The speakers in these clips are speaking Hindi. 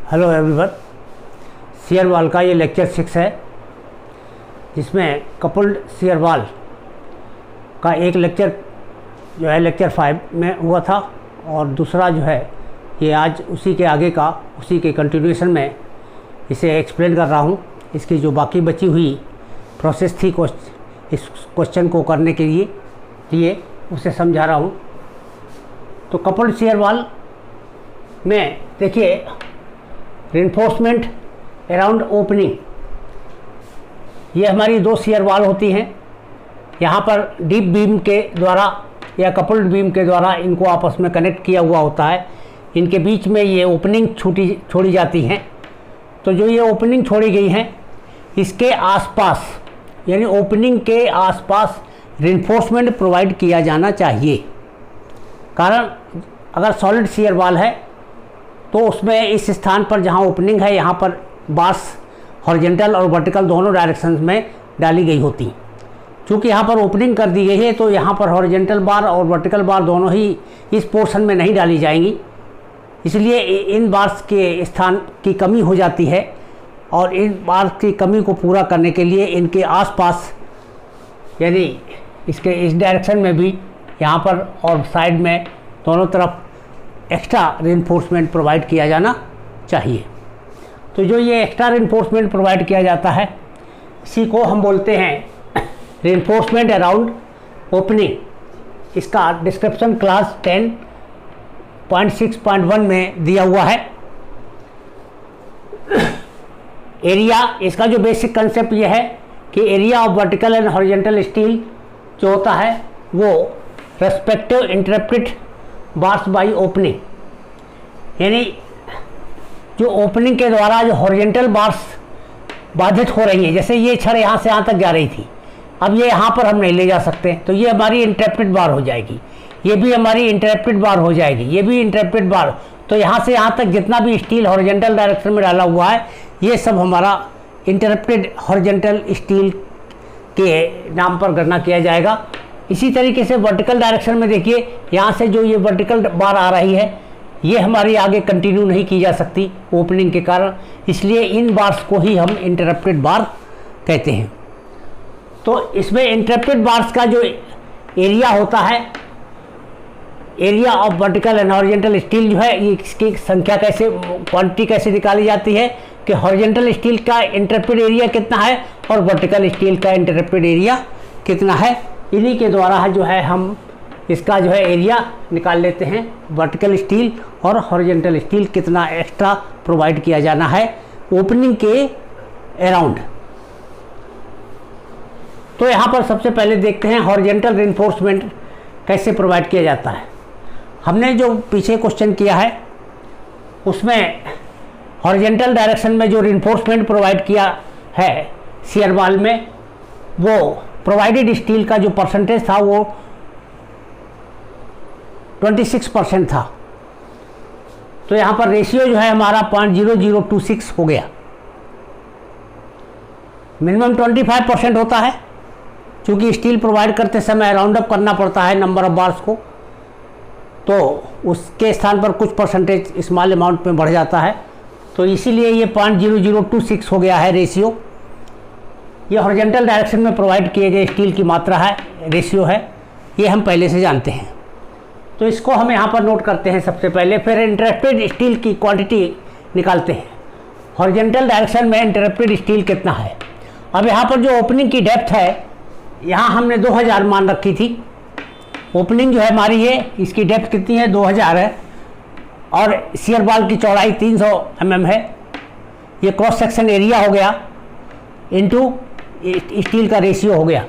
हेलो एवरीवन, शियर वॉल का ये लेक्चर 6 है, जिसमें कपल्ड शियर वॉल का एक लेक्चर जो है लेक्चर 5 में हुआ था और दूसरा जो है ये आज उसी के आगे का उसी के कंटिन्यूएशन में इसे एक्सप्लेन कर रहा हूँ। इसकी जो बाकी बची हुई प्रोसेस थी इस क्वेश्चन को करने के लिए उसे समझा रहा हूँ। तो कपल्ड शियर वॉल में देखिए, रेनफोर्समेंट अराउंड ओपनिंग, ये हमारी दो शियर वॉल होती हैं। यहाँ पर डीप बीम के द्वारा या कपल्ड बीम के द्वारा इनको आपस में कनेक्ट किया हुआ होता है। इनके बीच में ये ओपनिंग छोड़ी जाती हैं। तो जो ये ओपनिंग छोड़ी गई हैं, इसके आसपास यानी ओपनिंग के आसपास रेनफोर्समेंट प्रोवाइड किया जाना चाहिए। कारण अगर सॉलिड शियर वॉल है तो उसमें इस स्थान पर जहाँ ओपनिंग है, यहाँ पर बार्स हॉरिजॉन्टल और वर्टिकल दोनों डायरेक्शंस में डाली गई होती। चूँकि यहाँ पर ओपनिंग कर दी गई है तो यहाँ पर हॉरिजॉन्टल बार और वर्टिकल बार दोनों ही इस पोर्शन में नहीं डाली जाएंगी। इसलिए इन बार्स के स्थान की कमी हो जाती है और इन बार्स की कमी को पूरा करने के लिए इनके आसपास यानी इसके इस डायरेक्शन में भी यहाँ पर और साइड में दोनों तरफ एक्स्ट्रा रेनफोर्समेंट प्रोवाइड किया जाना चाहिए। तो जो ये एक्स्ट्रा रेनफोर्समेंट प्रोवाइड किया जाता है, इसी को हम बोलते हैं रेनफोर्समेंट अराउंड ओपनिंग। इसका डिस्क्रिप्शन क्लास 10.6.1 में दिया हुआ है। एरिया, इसका जो बेसिक कंसेप्ट ये है कि area of vertical and horizontal steel जो होता है वो respective interrupted bars by opening, यानी जो ओपनिंग के द्वारा जो हॉरिजॉन्टल बार्स बाधित हो रही हैं, जैसे ये छड़ यहाँ से यहाँ तक जा रही थी, अब ये यहाँ पर हम नहीं ले जा सकते, तो ये हमारी इंटरप्टेड बार हो जाएगी। ये भी हमारी इंटरप्टेड बार हो जाएगी, ये भी इंटरप्टेड बार। तो यहाँ से यहाँ तक जितना भी स्टील हॉरिजॉन्टल डायरेक्शन में डाला हुआ है, ये सब हमारा इंटरप्टेड हॉरिजॉन्टल स्टील के नाम पर गणना किया जाएगा। इसी तरीके से वर्टिकल डायरेक्शन में देखिए, यहाँ से जो ये वर्टिकल बार आ रही है, ये हमारी आगे कंटिन्यू नहीं की जा सकती ओपनिंग के कारण, इसलिए इन बार्स को ही हम इंटरप्टेड बार कहते हैं। तो इसमें इंटरप्टेड बार्स का जो एरिया होता है, area of vertical and horizontal steel जो है, इसकी संख्या कैसे, क्वांटिटी कैसे निकाली जाती है कि हॉरिजॉन्टल स्टील का इंटरप्टेड एरिया कितना है और वर्टिकल स्टील का इंटरप्टेड एरिया कितना है। इन्हीं के द्वारा जो है हम इसका जो है एरिया निकाल लेते हैं। वर्टिकल स्टील और हॉरिजॉन्टल स्टील कितना एक्स्ट्रा प्रोवाइड किया जाना है ओपनिंग के अराउंड। तो यहाँ पर सबसे पहले देखते हैं हॉरिजॉन्टल रेनफोर्समेंट कैसे प्रोवाइड किया जाता है। हमने जो पीछे क्वेश्चन किया है उसमें हॉरिजॉन्टल डायरेक्शन में जो रेनफोर्समेंट प्रोवाइड किया है शियर वॉल में, वो प्रोवाइडेड स्टील का जो परसेंटेज था वो 26% था। तो यहाँ पर रेशियो जो है हमारा 0.0026 हो गया। मिनिमम 25% होता है, क्योंकि स्टील प्रोवाइड करते समय राउंड अप करना पड़ता है नंबर ऑफ बार्स को, तो उसके स्थान पर कुछ परसेंटेज स्मॉल अमाउंट में बढ़ जाता है। तो इसीलिए ये 0.0026 हो गया है रेशियो। ये हॉरिजॉन्टल डायरेक्शन में प्रोवाइड किए गए स्टील की मात्रा है, रेशियो है, ये हम पहले से जानते हैं। तो इसको हम यहाँ पर नोट करते हैं सबसे पहले, फिर इंटरप्टेड स्टील की क्वांटिटी निकालते हैं। हॉरिजॉन्टल डायरेक्शन में इंटरप्टेड स्टील कितना है। अब यहाँ पर जो ओपनिंग की डेप्थ है, यहाँ हमने 2000 मान रखी थी। ओपनिंग जो है हमारी है, इसकी डेप्थ कितनी है, 2000 है, और शियर वॉल की चौड़ाई 300 mm है। ये क्रॉस सेक्शन एरिया हो गया इनटू स्टील का रेशियो हो गया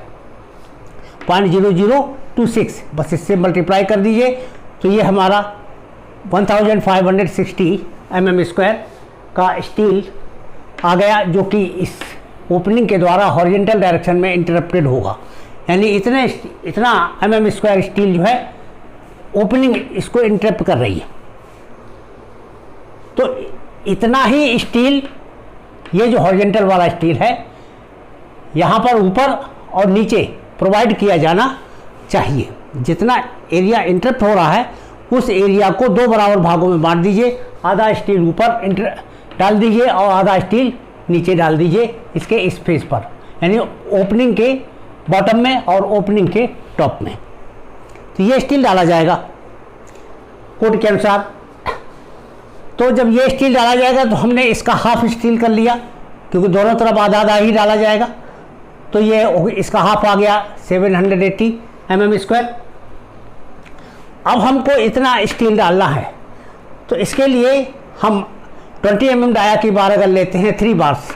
0.0026, बस इससे मल्टीप्लाई कर दीजिए तो ये हमारा 1560 mm² का स्टील आ गया, जो कि इस ओपनिंग के द्वारा हॉरिजॉन्टल डायरेक्शन में इंटरप्टेड होगा। यानी इतना mm² स्टील जो है ओपनिंग इसको इंटरप्ट कर रही है। तो इतना ही स्टील, ये जो हॉरिजॉन्टल वाला स्टील है, यहाँ पर ऊपर और नीचे प्रोवाइड किया जाना चाहिए। जितना एरिया इंटरप्ट हो रहा है उस एरिया को दो बराबर भागों में बांट दीजिए। आधा स्टील ऊपर डाल दीजिए और आधा स्टील नीचे डाल दीजिए इसके स्पेस पर, यानी ओपनिंग के बॉटम में और ओपनिंग के टॉप में। तो ये स्टील डाला जाएगा कोड के अनुसार। तो जब ये स्टील डाला जाएगा तो हमने इसका हाफ स्टील कर लिया, क्योंकि दोनों तरफ आधा आधा ही डाला जाएगा। तो ये इसका हाफ आ गया 780 mm²। अब हमको इतना स्टील डालना है, तो इसके लिए हम 20 mm डाया की बार अगर लेते हैं 3 बार्स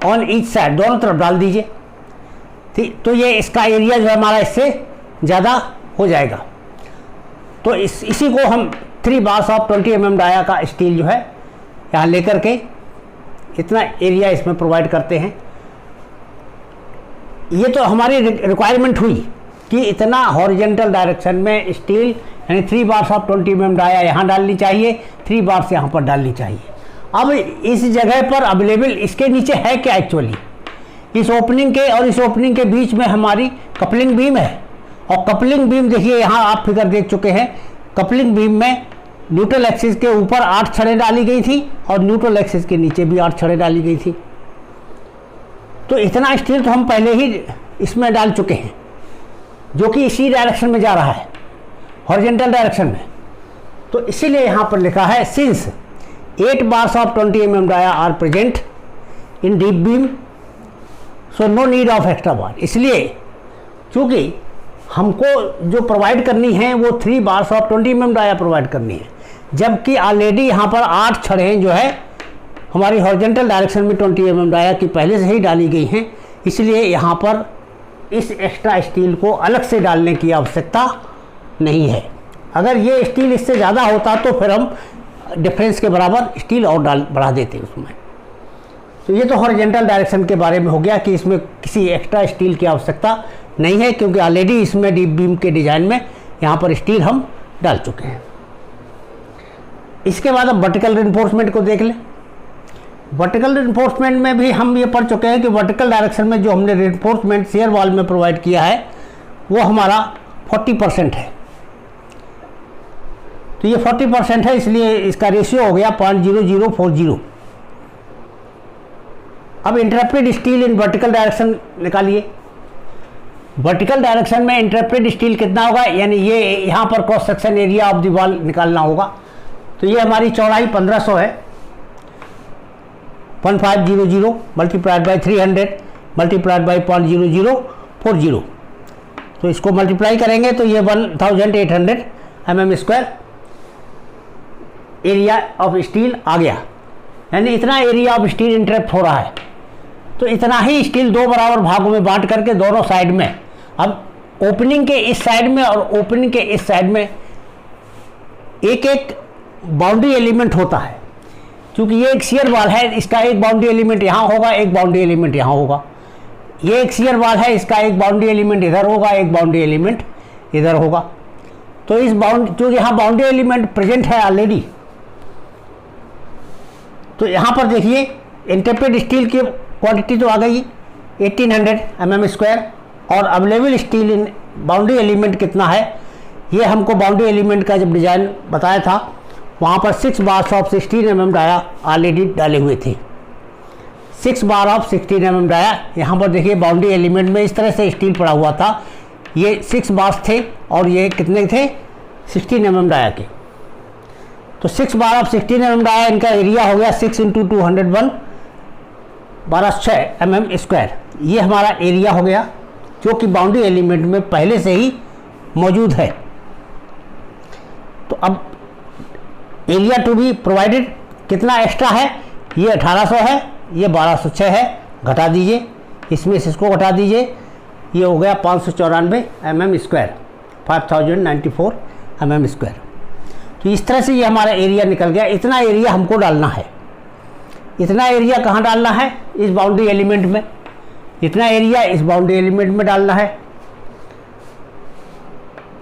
ऑन ईच साइड, दोनों तरफ डाल दीजिए। तो ये इसका एरिया जो है हमारा इससे ज़्यादा हो जाएगा। तो इसी को हम 3 बार्स ऑफ 20 mm डाया का स्टील जो है यहाँ लेकर के इतना एरिया इसमें प्रोवाइड करते हैं। ये तो हमारी रिक्वायरमेंट हुई कि इतना हॉरिजेंटल डायरेक्शन में स्टील, यानी 3 बार्स ऑफ 20 mm डाया यहाँ डालनी चाहिए, 3 बार्स यहाँ पर डालनी चाहिए। अब इस जगह पर अवेलेबल इसके नीचे है क्या एक्चुअली, इस ओपनिंग के और इस ओपनिंग के बीच में हमारी कपलिंग बीम है। और कपलिंग बीम देखिए यहाँ आप फिगर देख चुके हैं, कपलिंग बीम में न्यूट्रल एक्सिस के ऊपर 8 छड़ें डाली गई थी और न्यूट्रल एक्सिस के नीचे भी 8 छड़ें डाली गई थी। तो इतना स्टील तो हम पहले ही इसमें डाल चुके हैं, जो कि इसी डायरेक्शन में जा रहा है, हॉरिजेंटल डायरेक्शन में। तो इसीलिए यहाँ पर लिखा है since 8 bars of 20 mm dia are present in deep beam so no need of extra bar. इसलिए चूँकि हमको जो प्रोवाइड करनी है वो 3 bars of 20 mm dia provide करनी है, जबकि ऑलरेडी यहाँ पर 8 छड़ें जो है हमारी हॉरिजेंटल डायरेक्शन में 20 mm डाया की पहले से ही डाली गई हैं। इसलिए यहाँ पर इस एक्स्ट्रा स्टील को अलग से डालने की आवश्यकता नहीं है। अगर ये स्टील इससे ज़्यादा होता तो फिर हम डिफरेंस के बराबर स्टील और बढ़ा देते उसमें। तो ये तो हॉरिजेंटल डायरेक्शन के बारे में हो गया कि इसमें किसी एक्स्ट्रा स्टील की आवश्यकता नहीं है, क्योंकि ऑलरेडी इसमें डीप बीम के डिज़ाइन में यहाँ पर स्टील हम डाल चुके हैं। इसके बाद अब वर्टिकल रिइंफोर्समेंट को देख लें। वर्टिकल रिइंफोर्समेंट में भी हम ये पढ़ चुके हैं कि वर्टिकल डायरेक्शन में जो हमने रिइंफोर्समेंट शियर वॉल में प्रोवाइड किया है वो हमारा 40% है। तो ये 40% है, इसलिए इसका रेशियो हो गया 0.0040। अब interrupted steel in vertical direction निकालिए। वर्टिकल डायरेक्शन में इंटरप्टेड स्टील कितना होगा, यानी ये यहाँ पर cross section area of the wall निकालना होगा। तो ये हमारी चौड़ाई 1500 है, 1500 मल्टीप्लाइड बाई 300 मल्टीप्लाइड बाई 0.0040। तो इसको मल्टीप्लाई करेंगे तो ये 1800 mm² एरिया ऑफ स्टील आ गया, यानी इतना एरिया ऑफ स्टील इंटरप्ट हो रहा है। तो इतना ही स्टील 2 बराबर भागों में बांट करके दोनों साइड में, अब ओपनिंग के इस साइड में और ओपनिंग के इस साइड में एक एक बाउंड्री एलिमेंट होता है। क्योंकि ये एक शियर वॉल है, इसका एक बाउंड्री एलिमेंट यहाँ होगा, एक बाउंड्री एलिमेंट यहाँ होगा। ये एक शियर वॉल है, इसका एक बाउंड्री एलिमेंट इधर होगा, एक बाउंड्री एलिमेंट इधर होगा। तो इस जो यहाँ बाउंड्री एलिमेंट प्रेजेंट है ऑलरेडी, तो यहाँ पर देखिए इंटरप्टेड स्टील की क्वांटिटी तो आ गई 1800 mm², और अवेलेबल स्टील इन बाउंड्री एलिमेंट कितना है, ये हमको बाउंड्री एलिमेंट का जब डिज़ाइन बताया था वहाँ पर 6 bars of 16 mm dia already डाले हुए थे। 6 बार ऑफ 16 mm डाया, यहाँ पर देखिए बाउंड्री एलिमेंट में इस तरह से स्टील पड़ा हुआ था। ये 6 बार्स थे और ये कितने थे 16 mm डाया के। तो 6 बार ऑफ 16 mm डाया, इनका एरिया हो गया 6 × 201 1206 mm²। ये हमारा एरिया हो गया जो कि बाउंड्री एलिमेंट में पहले से ही मौजूद है। तो अब एरिया टू बी प्रोवाइडेड कितना एक्स्ट्रा है, ये 1800 है, ये 1206 है, घटा दीजिए, इसमें से इसको घटा दीजिए, ये हो गया 594 mm², 5094 mm²। तो इस तरह से ये हमारा एरिया निकल गया। इतना एरिया हमको डालना है। इतना एरिया कहाँ डालना है, इस बाउंड्री एलिमेंट में। इतना एरिया इस बाउंड्री एलिमेंट में डालना है।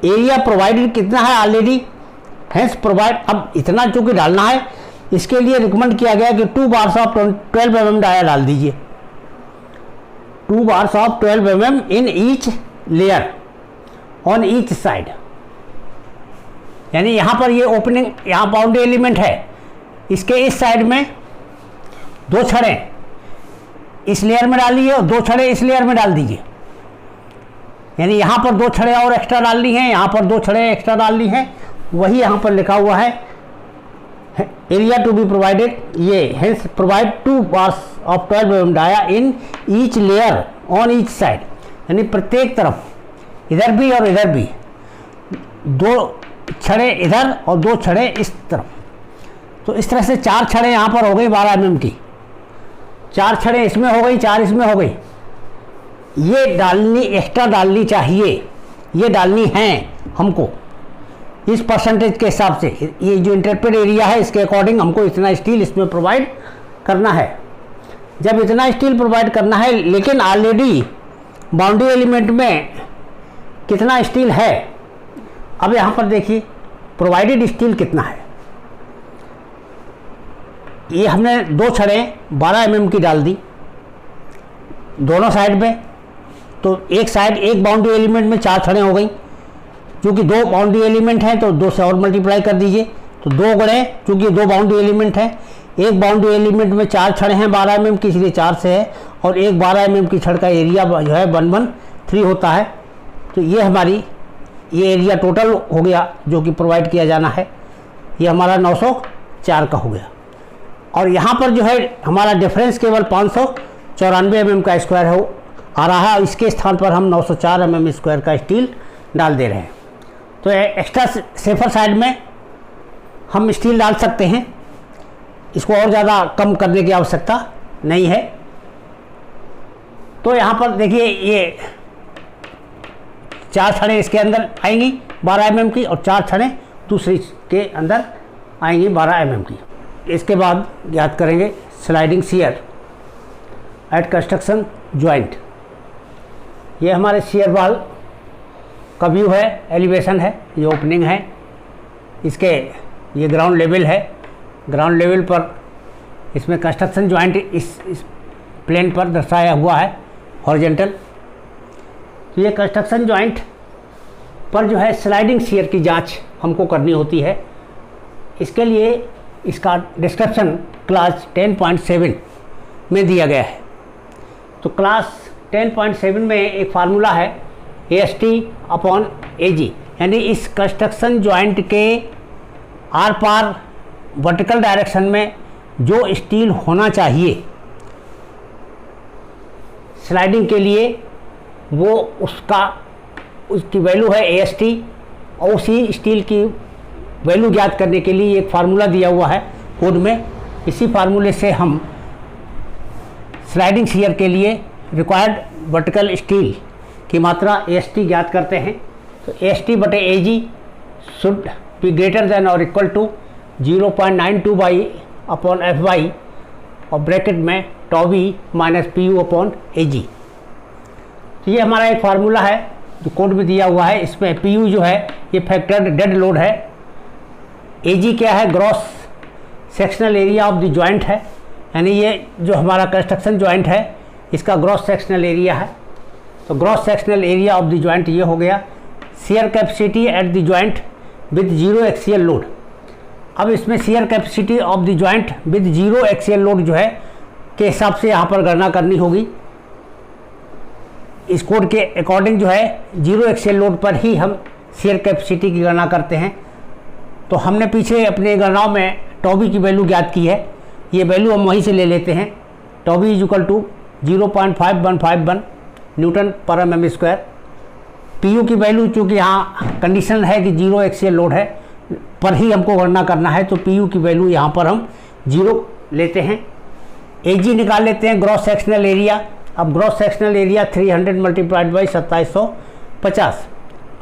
एरिया प्रोवाइडेड कितना है ऑलरेडी, हैंस प्रोवाइड। अब इतना चूँकि डालना है, इसके लिए रिकमेंड किया गया कि 2 बार्स ऑफ 12 mm डाया डाल दीजिए। 2 bars of 12 mm in each layer on each side. यानी यहाँ पर ये ओपनिंग, यहाँ बाउंड्री एलिमेंट है, इसके इस साइड में 2 छड़ें इस लेयर में डालिए और 2 छड़ें इस लेयर में डाल दीजिए, यानी यहाँ पर 2 छड़ें और एक्स्ट्रा डालनी है, यहाँ पर 2 छड़ें एक्स्ट्रा डालनी है। वही यहाँ पर लिखा हुआ है एरिया टू बी प्रोवाइडेड, ये hence provide 2 bars of 12 mm dia in each layer on each side, यानी प्रत्येक तरफ इधर भी और इधर भी 2 छड़ें इधर और 2 छड़ें इस तरफ। तो इस तरह से 4 छड़ें यहाँ पर हो गई 12 mm की, 4 छड़ें इसमें हो गई, 4 इसमें हो गई। ये डालनी एक्स्ट्रा डालनी चाहिए, ये डालनी है हमको इस परसेंटेज के हिसाब से। ये जो इंटरप्रेट एरिया है इसके अकॉर्डिंग हमको इतना स्टील इसमें प्रोवाइड करना है। जब इतना स्टील प्रोवाइड करना है, लेकिन ऑलरेडी बाउंड्री एलिमेंट में कितना स्टील है, अब यहाँ पर देखिए प्रोवाइडेड स्टील कितना है। ये हमने 2 छड़ें 12 mm की डाल दी दोनों साइड में, तो एक साइड एक बाउंड्री एलिमेंट में 4 छड़ें हो गई। क्योंकि 2 बाउंड्री एलिमेंट हैं तो 2 से और मल्टीप्लाई कर दीजिए, तो 2 गुणे, क्योंकि 2 बाउंड्री एलिमेंट हैं, एक बाउंड्री एलिमेंट में 4 छड़ें हैं 12 mm की, इसलिए 4 से है, और एक 12 mm की छड़ का एरिया जो है 113 होता है। तो ये हमारी ये एरिया टोटल हो गया जो कि प्रोवाइड किया जाना है, ये हमारा 904 का हो गया। और यहाँ पर जो है हमारा डिफरेंस केवल 594 mm का स्क्वायर हो आ रहा है, और इसके स्थान पर हम 904 mm स्क्वायर का स्टील डाल दे रहे हैं। तो एक्स्ट्रा सेफर साइड में हम स्टील डाल सकते हैं, इसको और ज़्यादा कम करने की आवश्यकता नहीं है। तो यहाँ पर देखिए ये 4 छड़ें इसके अंदर आएंगी 12 mm की, और 4 छड़ें दूसरी के अंदर आएंगी 12 mm की। इसके बाद याद करेंगे sliding shear at construction joint. ये हमारे शियर वॉल का व्यू है, एलिवेशन है, ये ओपनिंग है, इसके ये ग्राउंड लेवल है। ग्राउंड लेवल पर इसमें कंस्ट्रक्शन जॉइंट इस प्लेन पर दर्शाया हुआ है हॉरिजॉन्टल। तो ये कंस्ट्रक्शन जॉइंट पर जो है स्लाइडिंग शियर की जांच हमको करनी होती है। इसके लिए इसका डिस्क्रिप्शन क्लास 10.7 में दिया गया है। तो क्लास 10.7 में एक फार्मूला है AST/AG, यानी इस कंस्ट्रक्शन जॉइंट के आर पार वर्टिकल डायरेक्शन में जो स्टील होना चाहिए स्लाइडिंग के लिए, वो उसकी वैल्यू है AST, और उसी स्टील की वैल्यू ज्ञात करने के लिए एक फार्मूला दिया हुआ है कोड में। इसी फार्मूले से हम स्लाइडिंग शियर के लिए रिक्वायर्ड वर्टिकल स्टील की मात्रा AST ज्ञात करते हैं। तो AST/AG should be greater than और इक्वल टू 0.92/FY, और ब्रैकेट में τB माइनस PU/AG। तो ये हमारा एक फार्मूला है जो कोड में दिया हुआ है। इसमें PU जो है ये फैक्टर्ड डेड लोड है, AG क्या है, gross sectional area of the joint है, यानी ये जो हमारा कंस्ट्रक्शन जॉइंट है इसका ग्रॉस सेक्शनल एरिया है। तो gross sectional area of the joint ये हो गया। Shear capacity at the joint with 0 axial load. अब इसमें shear capacity of the joint with 0 axial load जो है के हिसाब से यहाँ पर गणना करनी होगी। इस कोड के अकॉर्डिंग जो है 0 एक्सियल लोड पर ही हम शियर कैपेसिटी की गणना करते हैं। तो हमने पीछे अपने गणनाओं में τB की वैल्यू ज्ञात की है, ये वैल्यू हम वहीं से ले लेते हैं। τB = 0.5151 Nm/mm²। PU की वैल्यू चूँकि यहाँ कंडीशन है कि 0 एक्सियल लोड है पर ही हमको गणना करना है, तो PU की वैल्यू यहाँ पर हम 0 लेते हैं। AG निकाल लेते हैं, ग्रॉस सेक्शनल एरिया। अब ग्रॉस सेक्शनल एरिया 300 × 2750।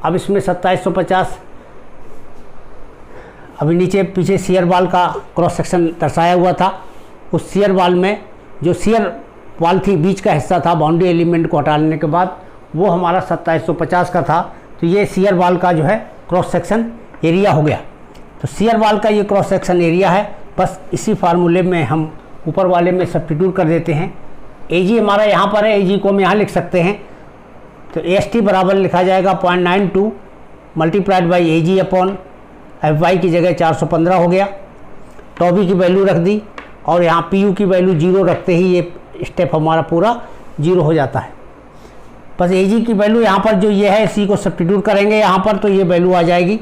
अब इसमें 2750 अभी नीचे पीछे शियर वाल का क्रॉस सेक्शन दर्शाया हुआ था। उस शियर वाल में जो शियर वाल थी, बीच का हिस्सा था बाउंड्री एलिमेंट को हटाने के बाद, वो हमारा 2750 का था। तो ये शियर वाल का जो है क्रॉस सेक्शन एरिया हो गया। तो शियर वाल का ये क्रॉस सेक्शन एरिया है। बस इसी फार्मूले में हम ऊपर वाले में सब्स्टिट्यूट कर देते हैं। AG हमारा यहाँ पर है, AG को हम यहाँ लिख सकते हैं। तो AST बराबर लिखा जाएगा 0.92 × AG/FY की जगह 415 हो गया। टॉबी की वैल्यू रख दी और यहाँ पी यू की वैल्यू 0 रखते ही ये स्टेप हमारा पूरा 0 हो जाता है। बस ए जी की वैल्यू यहाँ पर जो ये है सी को सब्स्टिट्यूट करेंगे यहाँ पर, तो ये वैल्यू आ जाएगी।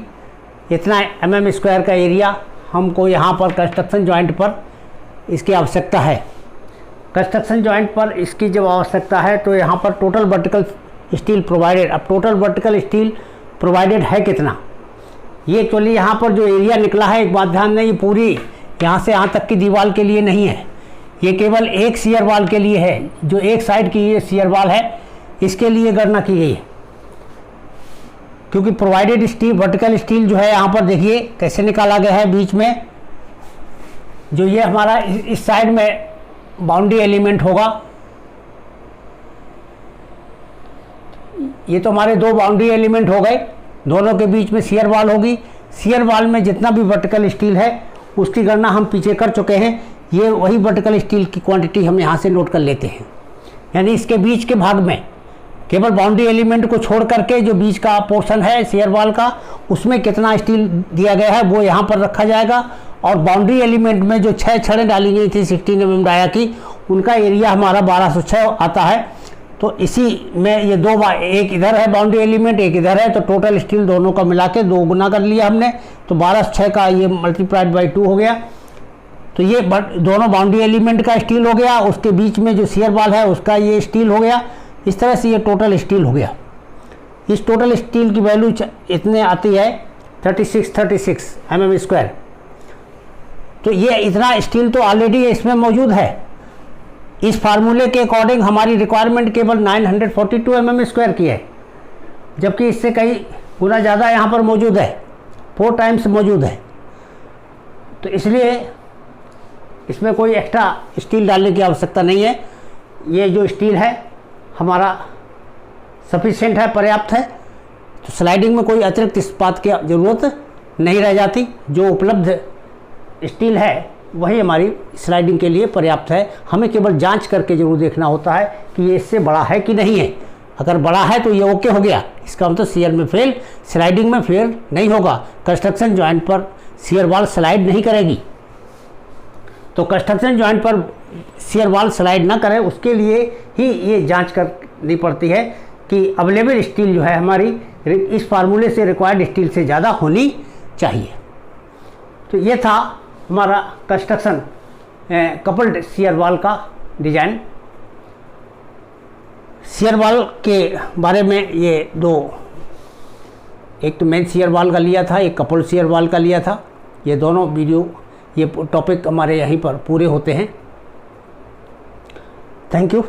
इतना mm² का एरिया हमको यहाँ पर कंस्ट्रक्शन जॉइंट पर इसकी आवश्यकता है। कंस्ट्रक्शन जॉइंट पर इसकी जब आवश्यकता है तो यहाँ पर टोटल वर्टिकल स्टील प्रोवाइडेड, अब टोटल वर्टिकल स्टील प्रोवाइडेड है कितना, ये एक्चुअली यहाँ पर जो एरिया निकला है, एक बात ध्यान दें, ये पूरी यहाँ से यहाँ तक की दीवार के लिए नहीं है, ये केवल एक शियर वाल के लिए है। जो एक साइड की ये शियर वाल है इसके लिए गणना की गई है, क्योंकि प्रोवाइडेड स्टील वर्टिकल स्टील जो है यहाँ पर देखिए कैसे निकाला गया है। बीच में जो ये हमारा इस साइड में बाउंड्री एलिमेंट होगा, ये तो हमारे दो बाउंड्री एलिमेंट हो गए, दोनों के बीच में शियर वाल होगी। शियर वाल में जितना भी वर्टिकल स्टील है उसकी गणना हम पीछे कर चुके हैं। ये वही वर्टिकल स्टील की क्वांटिटी हम यहाँ से नोट कर लेते हैं, यानी इसके बीच के भाग में केवल बाउंड्री एलिमेंट को छोड़ करके जो बीच का पोर्शन है शेयर वाल का, उसमें कितना स्टील दिया गया है वो यहाँ पर रखा जाएगा। और बाउंड्री एलिमेंट में जो 6 छड़ें डाली गई थी 16 mm डाया की, उनका एरिया हमारा 1206 आता है। तो इसी में ये दो एक इधर है बाउंड्री एलिमेंट, एक इधर है, तो टोटल स्टील दोनों का मिला के 2 गुना कर लिया हमने, तो 1206 का ये मल्टीप्लाइड बाई 2 हो गया। तो ये दोनों बाउंड्री एलिमेंट का स्टील हो गया, उसके बीच में जो शेयर वाल है उसका ये स्टील हो गया। इस तरह से ये टोटल स्टील हो गया। इस टोटल स्टील की वैल्यू इतने आती है 36 mm²। तो ये इतना स्टील तो ऑलरेडी इसमें मौजूद है। इस फार्मूले के अकॉर्डिंग हमारी रिक्वायरमेंट केवल 942 mm² की है, जबकि इससे कई गुना ज़्यादा यहाँ पर मौजूद है, 4 टाइम्स मौजूद है। तो इसलिए इसमें कोई एक्स्ट्रा स्टील डालने की आवश्यकता नहीं है। ये जो स्टील है हमारा सफिशिएंट है, पर्याप्त है। तो स्लाइडिंग में कोई अतिरिक्त इस्पात की ज़रूरत नहीं रह जाती। जो उपलब्ध स्टील है वही हमारी स्लाइडिंग के लिए पर्याप्त है। हमें केवल जांच करके जरूर देखना होता है कि ये इससे बड़ा है कि नहीं है। अगर बड़ा है तो ये ओके हो गया, इसका मतलब शियर में फेल, स्लाइडिंग में फेल नहीं होगा। कंस्ट्रक्शन जॉइंट पर शियर वाल स्लाइड नहीं करेगी। तो कंस्ट्रक्शन जॉइंट पर शियर वाल स्लाइड ना करे, उसके लिए ही ये जांच करनी पड़ती है कि अवेलेबल स्टील जो है हमारी इस फार्मूले से रिक्वायर्ड स्टील से ज़्यादा होनी चाहिए। तो ये था हमारा कंस्ट्रक्शन कपल्ड शियर वाल का डिज़ाइन। शियर वाल के बारे में ये दो, एक तो मेन शियर वाल का लिया था, एक कपल्ड शियर वाल का लिया था। ये दोनों वीडियो, ये टॉपिक हमारे यहीं पर पूरे होते हैं। Thank you.